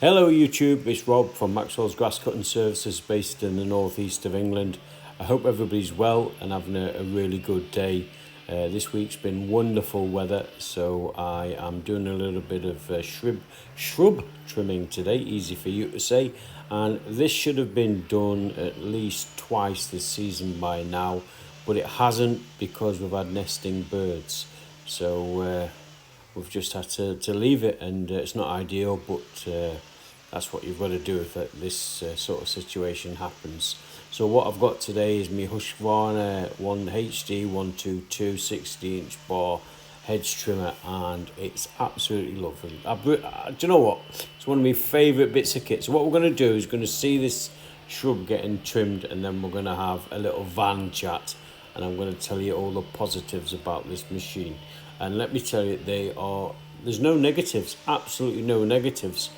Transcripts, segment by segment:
Hello YouTube, it's Rob from Maxwells Grass Cutting Services based in the northeast of England. I hope everybody's well and having a really good day. This week's been wonderful weather, so I am doing a little bit of shrub trimming today, easy for you to say. And this should have been done at least twice this season by now, but it hasn't because we've had nesting birds. So we've just had to leave it, and it's not ideal, but that's what you've got to do if this sort of situation happens. So what I've got today is my Husqvarna HD 122 60-inch bar hedge trimmer, and it's absolutely lovely. Do you know what? It's one of my favourite bits of kit. So what we're going to do is going to see this shrub getting trimmed, and then we're going to have a little van chat, and I'm going to tell you all the positives about this machine. And let me tell you, there's no negatives, absolutely no negatives.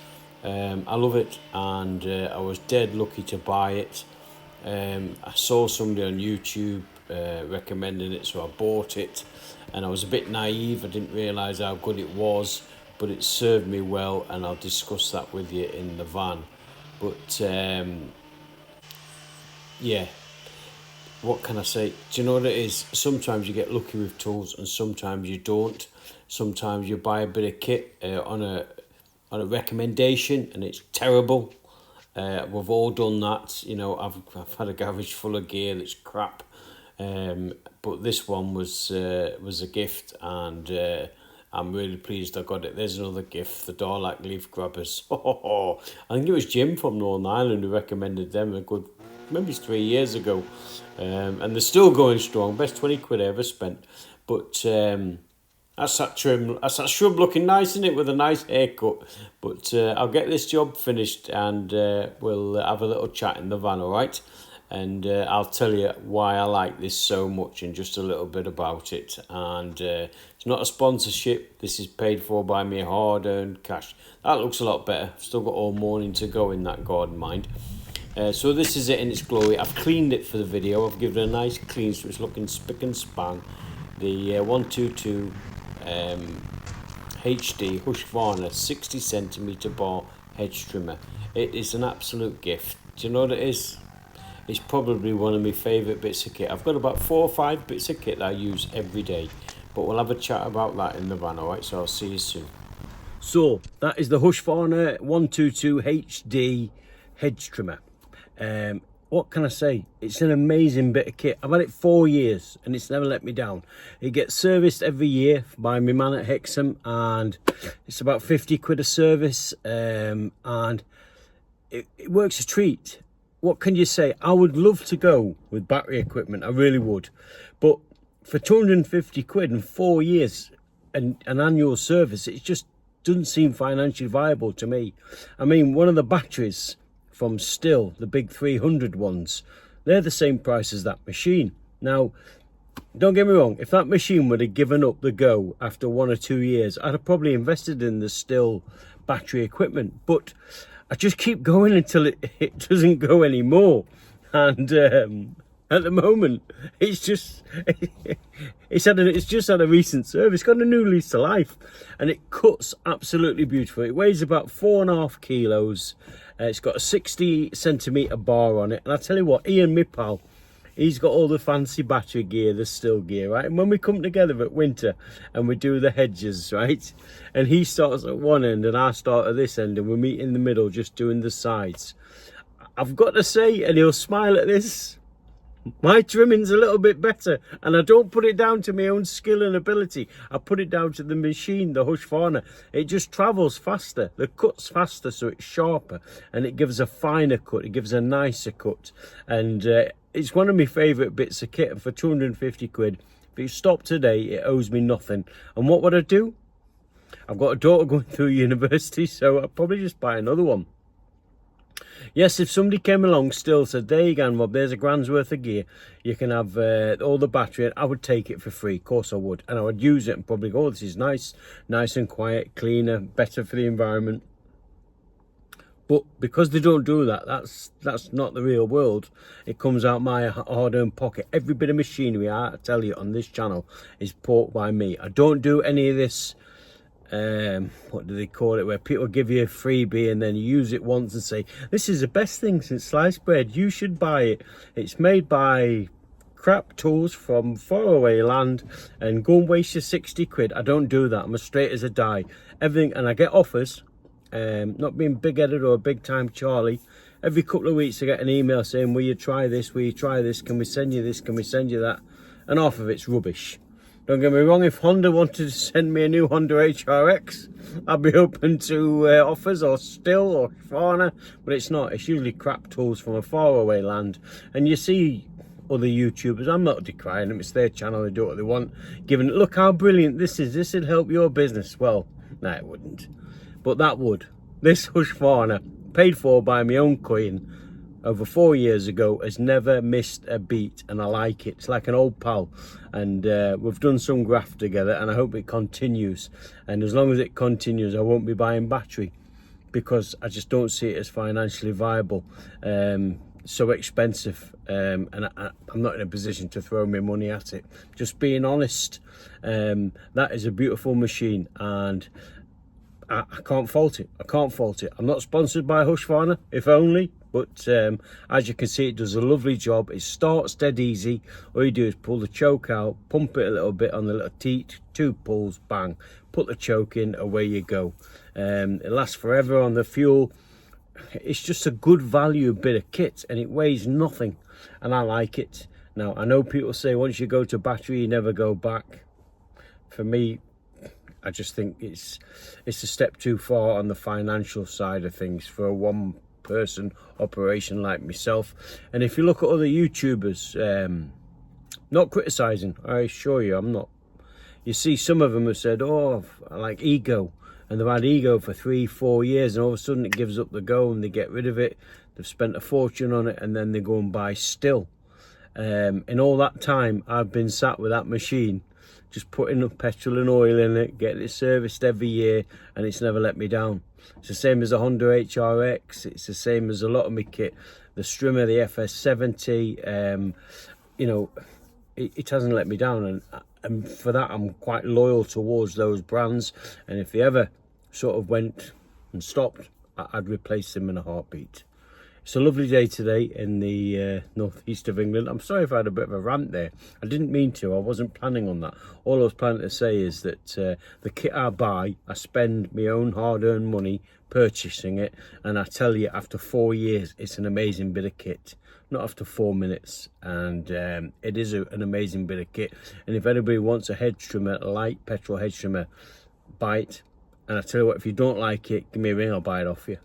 I love it, and I was dead lucky to buy it. I saw somebody on YouTube recommending it, so I bought it, and I was a bit naive. I didn't realise how good it was, but it served me well, and I'll discuss that with you in the van. But yeah, what can I say? Do you know what it is? Sometimes you get lucky with tools and sometimes you don't. Sometimes you buy a bit of kit on a recommendation and it's terrible. We've all done that. You know, I've had a garage full of gear that's crap, but this one was a gift, and I'm really pleased I got it. There's another gift, the Darlac leaf grabbers. I think it was Jim from Northern Ireland who recommended them maybe 3 years ago, and they're still going strong. Best 20 quid I ever spent. But that's that shrub looking nice, isn't it, with a nice haircut. But I'll get this job finished, and we'll have a little chat in the van, all right? And I'll tell you why I like this so much and just a little bit about it. And it's not a sponsorship. This is paid for by me hard-earned cash. That looks a lot better. Still got all morning to go in that garden, mind. So this is it in its glory. I've cleaned it for the video. I've given it a nice clean, so it's looking spick and span. The 122 HD Husqvarna 60cm bar hedge trimmer. It is an absolute gift. Do you know what it is? It's probably one of my favourite bits of kit. I've got about 4 or 5 bits of kit that I use every day, but we'll have a chat about that in the van, alright? So I'll see you soon. So that is the Husqvarna 122 HD hedge trimmer. What can I say? It's an amazing bit of kit. I've had it 4 years and it's never let me down. It gets serviced every year by my man at Hexham, and it's about 50 quid a service, and it works a treat. What can you say? I would love to go with battery equipment, I really would, but for 250 quid and 4 years and an annual service, it just doesn't seem financially viable to me. I mean, one of the batteries from Still, the big 300 ones, they're the same price as that machine. Now, don't get me wrong, if that machine would have given up the go after 1 or 2 years, I'd have probably invested in the Still battery equipment, but I just keep going until it doesn't go anymore. And at the moment, it's just had a recent service, got a new lease to life, and it cuts absolutely beautiful. It weighs about 4.5 kilos. It's got a 60cm bar on it, and I tell you what, Ian, my pal, he's got all the fancy battery gear, the Still gear, right? And when we come together at winter and we do the hedges, right, and he starts at one end and I start at this end, and we meet in the middle just doing the sides, I've got to say, and he'll smile at this, my trimming's a little bit better, and I don't put it down to my own skill and ability. I put it down to the machine, the Husqvarna. It just travels faster, the cut's faster, so it's sharper, and it gives a finer cut, it gives a nicer cut, and it's one of my favourite bits of kit. And for 250 quid, if it stopped today, it owes me nothing. And what would I do? I've got a daughter going through university, so I'll probably just buy another one. Yes, if somebody came along still said, there you go, Rob, there's a grand's worth of gear, you can have all the battery, I would take it for free. Of course I would, and I would use it and probably go, oh, this is nice and quiet, cleaner, better for the environment. But because they don't do that, that's not the real world. It comes out my hard-earned pocket. Every bit of machinery, I tell you, on this channel is bought by me. I don't do any of this what do they call it, where people give you a freebie and then you use it once and say, this is the best thing since sliced bread, you should buy it. It's made by crap tools from faraway land, and go and waste your 60 quid. I don't do that. I'm as straight as a die. Everything, and I get offers, not being big-headed or a big-time Charlie. Every couple of weeks I get an email saying, will you try this, will you try this, can we send you this, can we send you that? And half of it's rubbish. Don't get me wrong, if Honda wanted to send me a new Honda HRX, I'd be open to offers, or Still, or Husqvarna, but it's not. It's usually crap tools from a faraway land. And you see other YouTubers, I'm not decrying them, it's their channel, they do what they want, giving, look how brilliant this is, this would help your business. Well, no, it wouldn't. But that would. This Husqvarna, paid for by my own coin, over 4 years ago, has never missed a beat, and I like it. It's like an old pal, and we've done some graft together, and I hope it continues. And as long as it continues, I won't be buying battery, because I just don't see it as financially viable. So expensive, and I'm not in a position to throw my money at it. Just being honest, that is a beautiful machine, and I can't fault it. I can't fault it. I'm not sponsored by Husqvarna, if only. But as you can see, it does a lovely job. It starts dead easy. All you do is pull the choke out, pump it a little bit on the little teat, 2 pulls, bang, put the choke in, away you go. It lasts forever on the fuel. It's just a good value bit of kit, and it weighs nothing, and I like it. Now, I know people say once you go to battery, you never go back. For me, I just think it's a step too far on the financial side of things for a one-person operation like myself. And if you look at other YouTubers, not criticising, I assure you, I'm not. You see, some of them have said, oh, I like Ego, and they've had Ego for 3-4 years, and all of a sudden it gives up the go and they get rid of it. They've spent a fortune on it, and then they go and buy Still. In all that time, I've been sat with that machine, just putting up petrol and oil in it, getting it serviced every year, and it's never let me down. It's the same as a Honda HRX. It's the same as a lot of my kit. The Strimmer, the FS70, you know, it hasn't let me down, and for that I'm quite loyal towards those brands. And if they ever sort of went and stopped, I'd replace them in a heartbeat. It's a lovely day today in the northeast of England. I'm sorry if I had a bit of a rant there. I didn't mean to. I wasn't planning on that. All I was planning to say is that the kit I buy, I spend my own hard-earned money purchasing it, and I tell you, after 4 years, it's an amazing bit of kit. Not after 4 minutes, and it is an amazing bit of kit. And if anybody wants a hedge trimmer, a light petrol hedge trimmer, buy it. And I tell you what, if you don't like it, give me a ring, I'll buy it off you.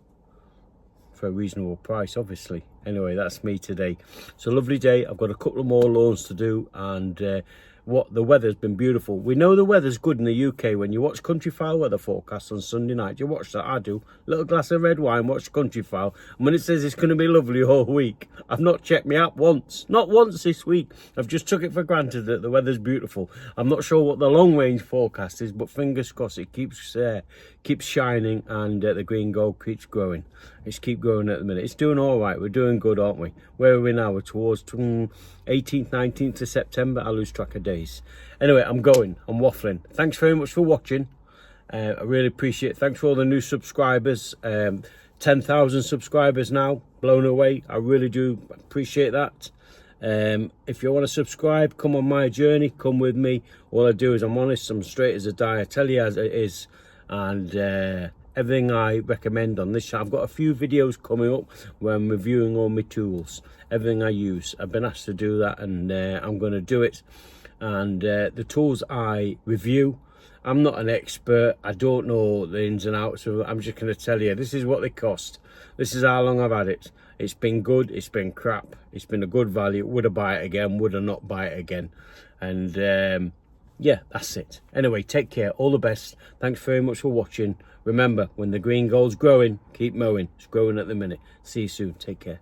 For a reasonable price, obviously. Anyway, that's me today. It's a lovely day. I've got a couple of more lawns to do, and the weather's been beautiful. We know the weather's good in the UK when you watch Countryfile weather forecast on Sunday night. You watch that? I do. Little glass of red wine, watch Countryfile, and when it says it's going to be lovely all week, I've not checked my app once. Not once this week. I've just took it for granted that the weather's beautiful. I'm not sure what the long range forecast is, but fingers crossed it keeps shining, and the green gold keeps growing. It's keep growing at the minute. It's doing all right. We're doing good, aren't we? Where are we now? We're towards 18th, 19th of September. I lose track of days. Anyway, I'm waffling. Thanks very much for watching. I really appreciate it. Thanks for all the new subscribers. 10,000 subscribers now. Blown away. I really do appreciate that. If you want to subscribe, come on my journey. Come with me. All I do is I'm honest. I'm straight as a die. I tell you as it is. And everything I recommend on this channel. I've got a few videos coming up where I'm reviewing all my tools, everything I use. I've been asked to do that, and I'm going to do it. And the tools I review, I'm not an expert. I don't know the ins and outs of it. I'm just going to tell you, this is what they cost. This is how long I've had it. It's been good. It's been crap. It's been a good value. Would I buy it again? Would I not buy it again? And yeah, that's it. Anyway, take care. All the best. Thanks very much for watching. Remember, when the green gold's growing, keep mowing. It's growing at the minute. See you soon. Take care.